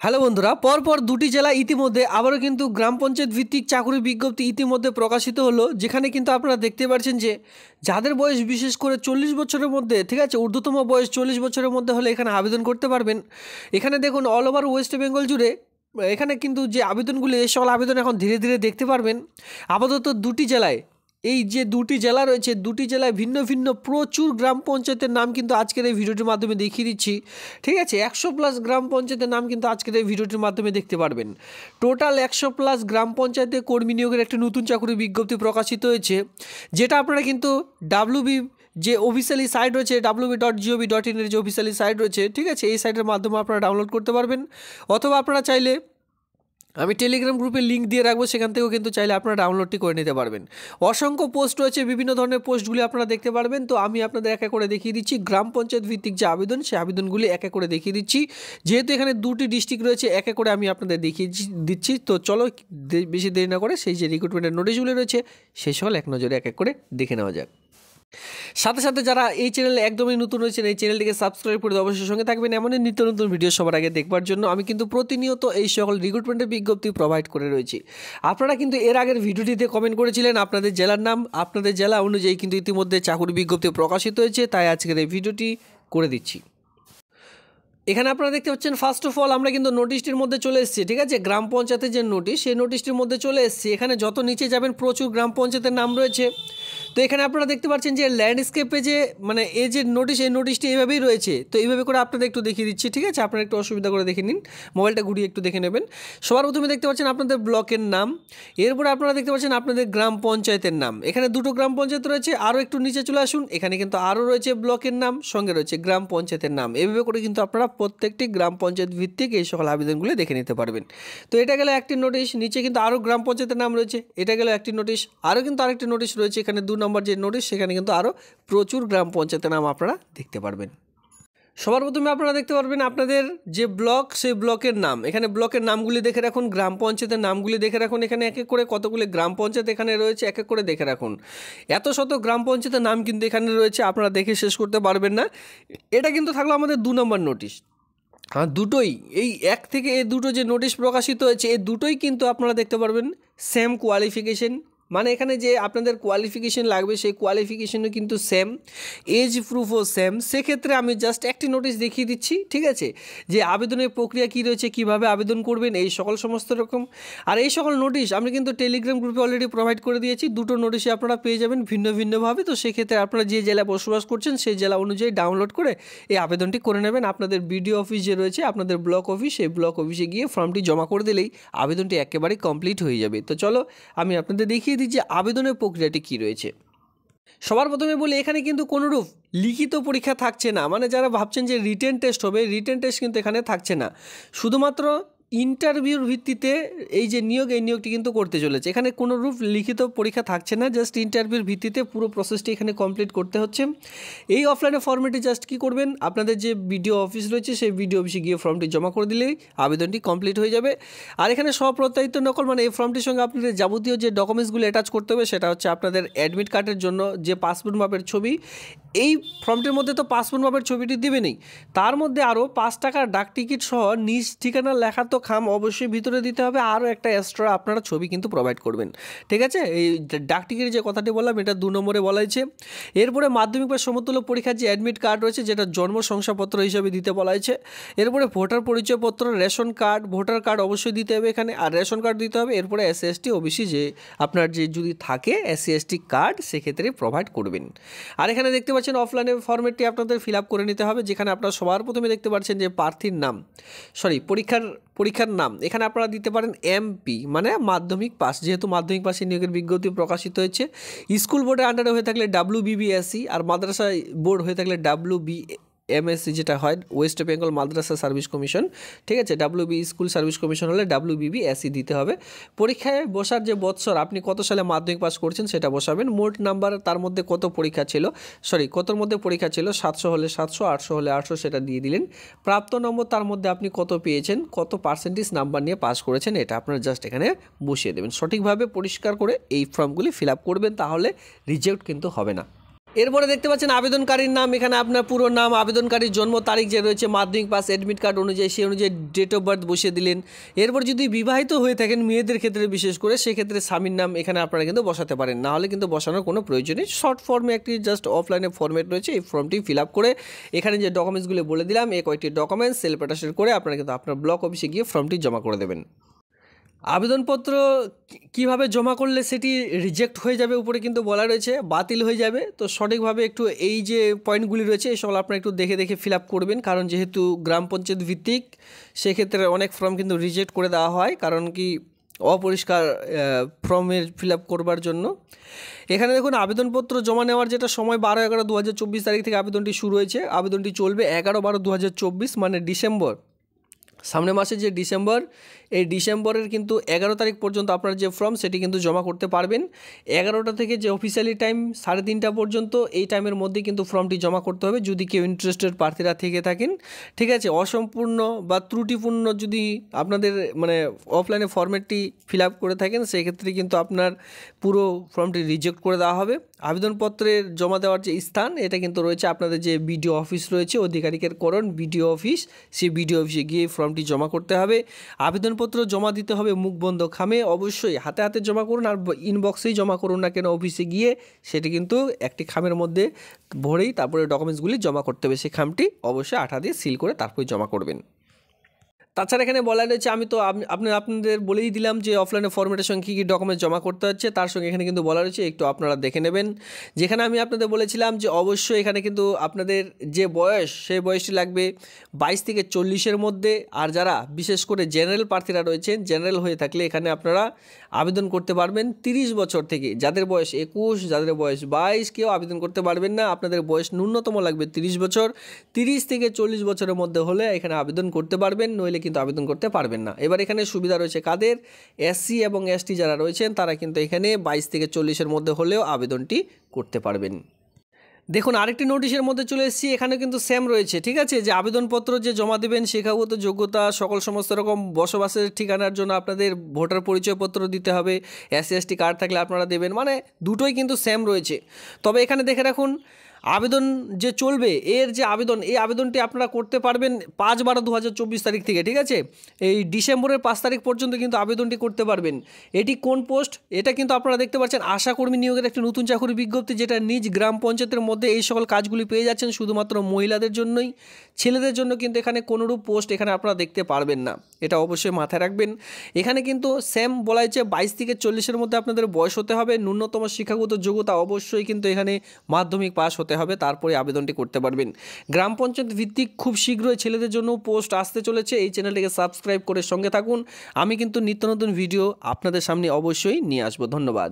Hello বন্ধুরা, পরপর দুটি জেলা ইতিমধ্যে আবারও কিন্তু গ্রাম পঞ্চায়েত ভিত্তিক চাকরি বিজ্ঞপ্তি ইতিমধ্যে প্রকাশিত হলো, যেখানে কিন্তু আপনারা দেখতে পাচ্ছেন যে যাদের বয়স বিশেষ করে 40 বছরের মধ্যে, ঠিক আছে, ঊর্ধ্বতম বয়স 40 বছরের মধ্যে হলে এখানে আবেদন করতে পারবেন। এখানে দেখুন অল ওভার ওয়েস্ট বেঙ্গল জুড়ে এখানে কিন্তু যে আবেদনগুলি, এই সকল আবেদন এখন ধীরে ধীরে দেখতে পারবেন। আপাতত দুটি জেলায়, এই যে দুটি জেলা রয়েছে, দুটি জেলায় ভিন্ন ভিন্ন প্রচুর গ্রাম পঞ্চায়েতের নাম কিন্তু আজকের এই ভিডিওটির মাধ্যমে দেখিয়ে দিচ্ছি। ঠিক আছে, 100+ গ্রাম পঞ্চায়েতের নাম কিন্তু আজকের এই ভিডিওটির মাধ্যমে দেখতে পারবেন। টোটাল 100+ গ্রাম পঞ্চায়েতে কর্মী নিয়োগের একটি নতুন চাকরি বিজ্ঞপ্তি প্রকাশিত হয়েছে, যেটা আপনারা কিন্তু ডাব্লিউবি যে অফিসিয়ালি সাইট রয়েছে, www.gov.in এর যে অফিসিয়ালি সাইট রয়েছে, ঠিক আছে, এই সাইটের মাধ্যমে আপনারা ডাউনলোড করতে পারবেন। অথবা আপনারা চাইলে আমি টেলিগ্রাম গ্রুপে লিঙ্ক দিয়ে রাখবো, সেখান থেকেও কিন্তু চাইলে আপনারা ডাউনলোডটি করে নিতে পারবেন। অসংখ্য পোস্ট রয়েছে, বিভিন্ন ধরনের পোস্টগুলি আপনারা দেখতে পারবেন। তো আমি আপনাদের এক এক করে দেখিয়ে দিচ্ছি গ্রাম পঞ্চায়েত ভিত্তিক যে আবেদন, সেই আবেদনগুলি এক এক করে দেখিয়ে দিচ্ছি। যেহেতু এখানে দুটি ডিস্ট্রিক্ট রয়েছে, এক এক করে আমি আপনাদের দেখিয়ে দিচ্ছি। তো চলো বেশি দেরি না করে সেই যে রিক্রুটমেন্টের নোটিশগুলি রয়েছে সেই সকল এক নজরে এক এক করে দেখে নেওয়া যাক। সাথে সাথে যারা এই চ্যানেলে একদমই নতুন রয়েছেন, এই চ্যানেলটিকে সাবস্ক্রাইব করে অবশ্যই সঙ্গে থাকবেন এমন নিত্য নতুন ভিডিও সবার আগে দেখবার জন্য। আমি কিন্তু প্রতিনিয়ত এই সকল রিক্রুটমেন্টের বিজ্ঞপ্তি প্রোভাইড করে রয়েছি। আপনারা কিন্তু এর আগের ভিডিওটিতে কমেন্ট করেছিলেন আপনাদের জেলার নাম, আপনাদের জেলা অনুযায়ী কিন্তু ইতিমধ্যে চাকরি বিজ্ঞপ্তি প্রকাশিত হয়েছে, তাই আজকের এই ভিডিওটি করে দিচ্ছি। এখানে আপনারা দেখতে পাচ্ছেন, ফার্স্ট অফ অল আমরা কিন্তু নোটিশটির মধ্যে চলে এসেছি। ঠিক আছে, গ্রাম পঞ্চায়েতের যে নোটিশ, সেই নোটিশটির মধ্যে চলে এসেছি। এখানে যত নিচে যাবেন প্রচুর গ্রাম পঞ্চায়েতের নাম রয়েছে। তো এখানে আপনারা দেখতে পাচ্ছেন যে ল্যান্ডস্কেপে যে মানে এই যে নোটিশ, এই নোটিশটি এইভাবেই রয়েছে। তো এইভাবে করে আপনাদের একটু দেখিয়ে দিচ্ছি। ঠিক আছে, আপনারা একটু অসুবিধা করে দেখে নিন, মোবাইলটা ঘুরিয়ে একটু দেখে নেবেন। সবার প্রথমে দেখতে পাচ্ছেন আপনাদের ব্লকের নাম, এরপরে আপনারা দেখতে পাচ্ছেন আপনাদের গ্রাম পঞ্চায়েতের নাম। এখানে দুটো গ্রাম পঞ্চায়েত রয়েছে। আরও একটু নিচে চলে আসুন, এখানে কিন্তু আরও রয়েছে ব্লকের নাম, সঙ্গে রয়েছে গ্রাম পঞ্চায়েতের নাম। এভাবে করে কিন্তু আপনারা প্রত্যেকটি গ্রাম পঞ্চায়েত ভিত্তিক এই সকল আবেদনগুলো দেখে নিতে পারবেন। তো এটা গেল একটি নোটিশ, নিচে কিন্তু আরও গ্রাম পঞ্চায়েতের নাম রয়েছে। এটা গেল একটি নোটিশ, আরও কিন্তু আরেকটি নোটিশ রয়েছে। এখানে 2 নম্বর যে নোটিশ, সেখানে কিন্তু আরও প্রচুর গ্রাম পঞ্চায়েতের নাম আপনারা দেখতে পারবেন। সবার প্রথমে আপনারা দেখতে পারবেন আপনাদের যে ব্লক, সেই ব্লকের নাম। এখানে ব্লকের নামগুলি দেখে রাখুন, গ্রাম পঞ্চায়েতের নামগুলি দেখে রাখুন। এখানে এক এক করে কতগুলি গ্রাম পঞ্চায়েত এখানে রয়েছে, এক এক করে দেখে রাখুন। এত শত গ্রাম পঞ্চায়েতের নাম কিন্তু এখানে রয়েছে, আপনারা দেখে শেষ করতে পারবেন না। এটা কিন্তু থাকলো আমাদের 2 নম্বর নোটিশ। আর দুটোই, এই এক থেকে এই দুটো যে নোটিশ প্রকাশিত হয়েছে, এই দুটোই কিন্তু আপনারা দেখতে পারবেন সেম কোয়ালিফিকেশন। মানে এখানে যে আপনাদের কোয়ালিফিকেশন লাগবে, সেই কোয়ালিফিকেশনও কিন্তু সেম, এজ প্রুফও সেম। সেক্ষেত্রে আমি জাস্ট একটি নোটিশ দেখিয়ে দিচ্ছি। ঠিক আছে, যে আবেদনের প্রক্রিয়া কী রয়েছে, কীভাবে আবেদন করবেন, এই সকল সমস্ত রকম। আর এই সকল নোটিশ আমি কিন্তু টেলিগ্রাম গ্রুপে অলরেডি প্রোভাইড করে দিয়েছি। দুটো নোটিশে আপনারা পেয়ে যাবেন ভিন্ন ভিন্নভাবে। তো সেক্ষেত্রে আপনারা যে জেলায় বসবাস করছেন, সেই জেলা অনুযায়ী ডাউনলোড করে এই আবেদনটি করে নেবেন। আপনাদের বিডিও অফিস যে রয়েছে, আপনাদের ব্লক অফিস, সেই ব্লক অফিসে গিয়ে ফর্মটি জমা করে দিলেই আবেদনটি একেবারে কমপ্লিট হয়ে যাবে। তো চলো আমি আপনাদের দেখিয়ে দিই যে আবেদনের প্রক্রিয়াটি কী রয়েছে। সবার প্রথমে বলি, এখানে কিন্তু কোনোরূপ লিখিত পরীক্ষা থাকছে না। মানে যারা ভাবছেন যে রিটেন টেস্ট হবে, রিটেন টেস্ট কিন্তু এখানে থাকছে না। শুধুমাত্র ইন্টারভিউর ভিত্তিতে এই যে নিয়োগ, এই নিয়োগটি কিন্তু করতে চলেছে। এখানে কোনোরূপ লিখিত পরীক্ষা থাকছে না, জাস্ট ইন্টারভিউর ভিত্তিতে পুরো প্রসেসটি এখানে কমপ্লিট করতে হচ্ছে। এই অফলাইনে ফর্মেটে জাস্ট কী করবেন, আপনাদের যে বিডিও অফিস রয়েছে, সেই বিডিও অফিসে গিয়ে ফর্মটি জমা করে দিলেই আবেদনটি কমপ্লিট হয়ে যাবে। আর এখানে স্বপ্রত্যায়িত নকল, মানে এই ফর্মটির সঙ্গে আপনাদের যাবতীয় যে ডকুমেন্টসগুলো অ্যাটাচ করতে হবে, সেটা হচ্ছে আপনাদের অ্যাডমিট কার্ডের জন্য যে পাসপোর্ট মাপের ছবি। এই ফর্মটির মধ্যে তো পাসপোর্ট মাপের ছবিটি দেবেনই, তার মধ্যে আরও 5 টাকার ডাক টিকিট সহ নিজ ঠিকানা লেখা তো খাম অবশ্যই ভিতরে দিতে হবে। আরও একটা এক্সট্রা আপনারা ছবি কিন্তু প্রোভাইড করবেন। ঠিক আছে, এই ডাক টিকিটের যে কথাটি বললাম, এটা 2 নম্বরে বলা হয়েছে। এরপরে মাধ্যমিক বা সমতুল্য পরীক্ষার যে অ্যাডমিট কার্ড রয়েছে, যেটা জন্ম শংসাপত্র হিসাবে দিতে বলা হয়েছে। এরপরে ভোটার পরিচয়পত্র, রেশন কার্ড, ভোটার কার্ড অবশ্যই দিতে হবে এখানে, আর রেশন কার্ড দিতে হবে। এরপরে SC ST OBC যে আপনার যে যদি থাকে SC ST কার্ড, সেক্ষেত্রে প্রোভাইড করবেন। আর এখানে দেখতে পাচ্ছেন অফলাইনে ফর্মেটটি আপনাদের ফিল আপ করে নিতে হবে, যেখানে আপনারা সবার প্রথমে দেখতে পাচ্ছেন যে প্রার্থীর নাম, পরীক্ষার নাম। এখানে আপনারা দিতে পারেন MP, মানে মাধ্যমিক পাস। যেহেতু মাধ্যমিক পাশে নিয়োগের বিজ্ঞপ্তি প্রকাশিত হয়েছে। স্কুল বোর্ডের আন্ডারে হয়ে থাকলে WBBSC, আর মাদ্রাসা বোর্ড হয়ে থাকলে WBMSC, যেটা হয় ওয়েস্ট বেঙ্গল মাদ্রাসা সার্ভিস কমিশন। ঠিক আছে, WB স্কুল সার্ভিস কমিশন হলে WBBSC দিতে হবে। পরীক্ষায় বসার যে বৎসর, আপনি কত সালে মাধ্যমিক পাস করছেন সেটা বসাবেন। মোট নাম্বার, তার মধ্যে কত পরীক্ষা ছিল, কতর মধ্যে পরীক্ষা ছিল, 700 হলে 700, 800 হলে 800, সেটা দিয়ে দিলেন। প্রাপ্ত নম্বর, তার মধ্যে আপনি কত পেয়েছেন, কত পার্সেন্টেজ নাম্বার নিয়ে পাস করেছেন, এটা আপনারা জাস্ট এখানে বসিয়ে দেবেন। সঠিকভাবে পরিষ্কার করে এই ফর্মগুলি ফিল আপ করবেন, তাহলে রিজেক্ট কিন্তু হবে না। এরপরে দেখতে পাচ্ছেন আবেদনকারীর নাম, এখানে আপনার পুরো নাম, আবেদনকারীর জন্ম তারিখ যে রয়েছে মাধ্যমিক পাস অ্যাডমিট কার্ড অনুযায়ী সেই অনুযায়ী ডেট অফ বার্থ বসিয়ে দিলেন। এরপর যদি বিবাহিত হয়ে থাকেন মেয়েদের ক্ষেত্রে বিশেষ করে সেক্ষেত্রে স্বামীর নাম এখানে আপনারা কিন্তু বসাতে পারেন, না হলে কিন্তু বসানোর কোনো প্রয়োজন নেই। শর্ট ফর্মে একটি জাস্ট অফলাইনে ফর্মেট রয়েছে, এই ফর্মটি ফিল আপ করে এখানে যে ডকুমেন্টসগুলো বলে দিলাম এই কয়েকটি ডকুমেন্টস সেলফ অ্যাটাস্টেড করে আপনারা কিন্তু আপনার ব্লক অফিসে গিয়ে ফর্মটি জমা করে দেবেন। আবেদনপত্র কিভাবে জমা করলে সেটি রিজেক্ট হয়ে যাবে উপরে কিন্তু বলা রয়েছে, বাতিল হয়ে যাবে। তো সঠিকভাবে একটু এই যে পয়েন্টগুলি রয়েছে এই সকল আপনারা একটু দেখে দেখে ফিল আপ করবেন, কারণ যেহেতু গ্রাম পঞ্চায়েত ভিত্তিক সেক্ষেত্রে অনেক ফর্ম কিন্তু রিজেক্ট করে দেওয়া হয়, কারণ কি অপরিষ্কার ফর্মের ফিল আপ করবার জন্য। এখানে দেখুন আবেদনপত্র জমা নেওয়ার যেটা সময় 12/11/2024 তারিখ থেকে আবেদনটি শুরু হয়েছে, আবেদনটি চলবে 11/12/2024 মানে ডিসেম্বর, সামনের মাসে যে ডিসেম্বর, এই ডিসেম্বরের কিন্তু 11 তারিখ পর্যন্ত আপনার যে ফর্ম সেটি কিন্তু জমা করতে পারবেন। 11টা থেকে যে অফিসিয়ালি টাইম 3:30 পর্যন্ত এই টাইমের মধ্যে কিন্তু ফর্মটি জমা করতে হবে যদি কেউ ইন্টারেস্টেড প্রার্থীরা থেকে থাকেন, ঠিক আছে। অসম্পূর্ণ বা ত্রুটিপূর্ণ যদি আপনাদের মানে অফলাইনে ফর্মেটটি ফিল আপ করে থাকেন সেক্ষেত্রে কিন্তু আপনার পুরো ফর্মটি রিজেক্ট করে দেওয়া হবে। আবেদনপত্রের জমা দেওয়ার যে স্থান এটা কিন্তু রয়েছে আপনাদের যে বিডিও অফিস রয়েছে অধিকারিকের করণ বিডিও অফিস, সেই বিডিও অফিসে গিয়ে ফর্মটি জমা করতে হবে। আবেদনপত্র জমা দিতে হবে মুখ বন্ধ খামে, অবশ্যই হাতে হাতে জমা করুন আর ইনবক্সেই জমা করুন না কেন, অফিসে গিয়ে সেটি কিন্তু একটি খামের মধ্যে ভরেই তারপরে ডকুমেন্টসগুলি জমা করতে হবে। সেই খামটি অবশ্যই আঠা দিয়ে সিল করে তারপরে জমা করবেন। তাছাড়া এখানে বলা রয়েছে, আমি তো আপনাদের বলেই দিলাম যে অফলাইনে ফর্মেটের সঙ্গে কী কী ডকুমেন্ট জমা করতে হচ্ছে, তার সঙ্গে এখানে কিন্তু বলা রয়েছে একটু আপনারা দেখে নেবেন। যেখানে আমি আপনাদের বলেছিলাম যে অবশ্যই এখানে কিন্তু আপনাদের যে বয়স সেই বয়সটি লাগবে 22 থেকে 40-এর মধ্যে। আর যারা বিশেষ করে জেনারেল প্রার্থীরা রয়েছেন, জেনারেল হয়ে থাকলে এখানে আপনারা আবেদন করতে পারবেন 30 বছর থেকে। যাদের বয়স 21, যাদের বয়স 22 কেউ আবেদন করতে পারবেন না, আপনাদের বয়স ন্যূনতম লাগবে 30 বছর। 30 থেকে 40 বছরের মধ্যে হলে এখানে আবেদন করতে পারবেন, নইলে কিন্তু আবেদন করতে পারবেন না। এবার এখানে সুবিধা রয়েছে কাদের, এসসি এবং এসটি যারা রয়েছেন তারা কিন্তু এখানে 22 থেকে 40-এর মধ্যে হলেও আবেদনটি করতে পারবেন। দেখুন আরেকটি নোটিশের মধ্যে চলে এসেছি, এখানে কিন্তু সেম রয়েছে, ঠিক আছে, যে আবেদনপত্র যে জমা দেবেন শিক্ষাগত যোগ্যতা সকল সমস্ত রকম বসবাসের ঠিকানার জন্য আপনাদের ভোটার পরিচয়পত্র দিতে হবে, এসসি এসটি কার্ড থাকলে আপনারা দেবেন, মানে দুটোই কিন্তু সেম রয়েছে। তবে এখানে দেখে রাখুন আবেদন যে চলবে এর যে আবেদন, এই আবেদনটি আপনারা করতে পারবেন 5/12/2024 তারিখ থেকে, ঠিক আছে। এই ডিসেম্বরের 5 তারিখ পর্যন্ত কিন্তু আবেদনটি করতে পারবেন। এটি কোন পোস্ট এটা কিন্তু আপনারা দেখতে পাচ্ছেন, আশাকর্মী নিয়োগের একটি নতুন চাকরি বিজ্ঞপ্তি, যেটা নিজ গ্রাম পঞ্চায়েতের মধ্যে এই সকল কাজগুলি পেয়ে যাচ্ছেন শুধুমাত্র মহিলাদের জন্যই। ছেলেদের জন্য কিন্তু এখানে কোনোরূপ পোস্ট এখানে আপনারা দেখতে পারবেন না, এটা অবশ্যই মাথায় রাখবেন। এখানে কিন্তু সেম বলা হয়েছে 22 থেকে 40-এর মধ্যে আপনাদের বয়স হতে হবে, ন্যূনতম শিক্ষাগত যোগ্যতা অবশ্যই কিন্তু এখানে মাধ্যমিক পাস হতে হবে, তারপরে আবেদনটি করতে পারবেন। গ্রাম পঞ্চায়েত ভিত্তিক খুব শীঘ্রই ছেলেদের জন্য পোস্ট আসতে চলেছে, এই চ্যানেলটিকে সাবস্ক্রাইব করে সঙ্গে থাকুন। আমি কিন্তু নিত্য নতুন ভিডিও আপনাদের সামনে অবশ্যই নিয়ে আসবো। ধন্যবাদ।